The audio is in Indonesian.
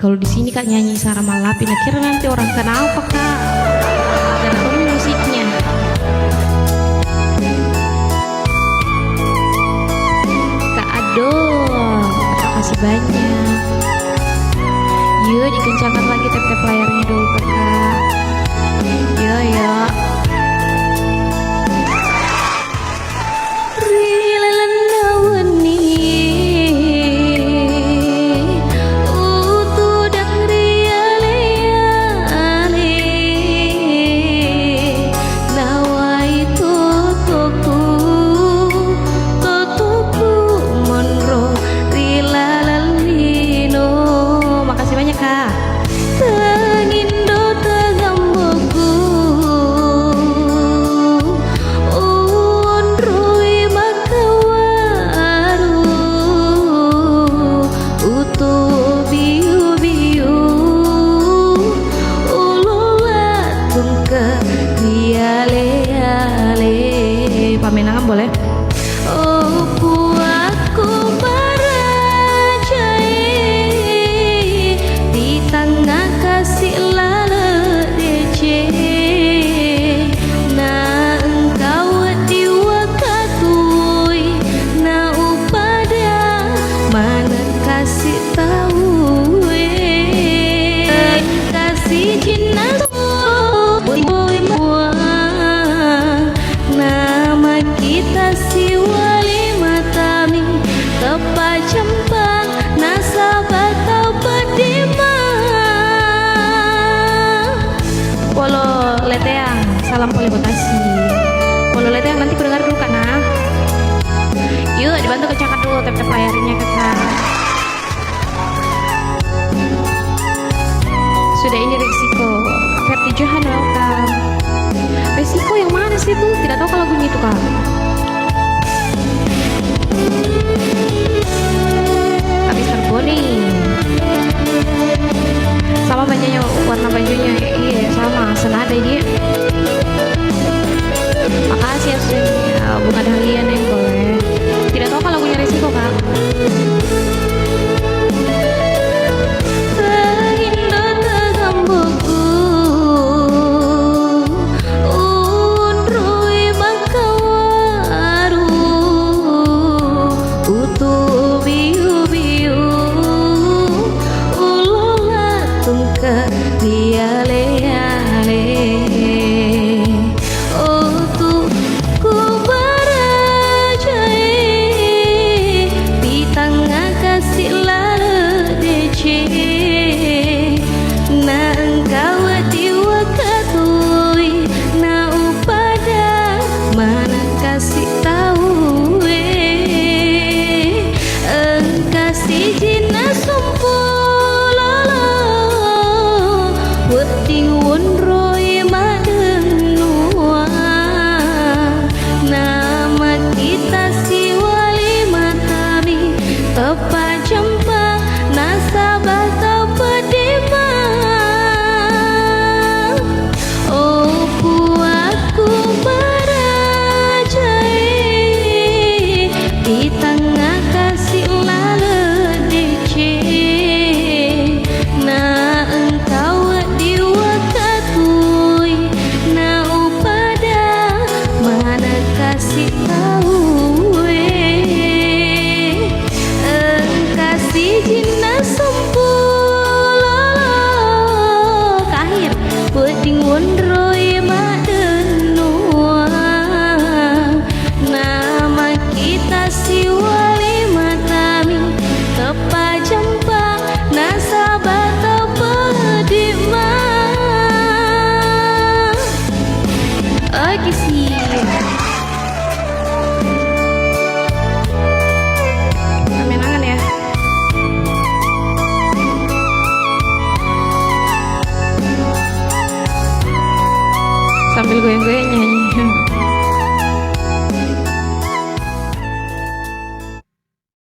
Kalau di sini Kak nyanyi Sarah Malapi, nah kira nanti orang kenapa Kak? Dan apa musiknya? Kak Ado, terima kasih banyak. Yuk dikencangkan lagi tap-tap layarnya dulu Kakak. Yuk. Pamenangan boleh? Oh puaku barajai di tengah kasih lala dece, na engkau diwakatui na upada mana kasih tahu kasih jinas kita si wali matami kepa cempang nasabah tau pedima polo leteang salam polibotasi polo leteang nanti pendengar dulu kan nah. Yuk dibantu kencangkan dulu tap-tap layarnya Kakak. Sudah ini resiko Verti Johan welcome. Resiko yang mana sih tuh? Tidak tahu kalau lagunya itu Kak. Habis terboni. Sama banyaknya warna bajunya. Iya sama senada dia. Makasih ya sudah bukan kalian yang boleh. Tidak tahu kalau lagunya resiko Kak. Sambil goyang-goyang nyanyi.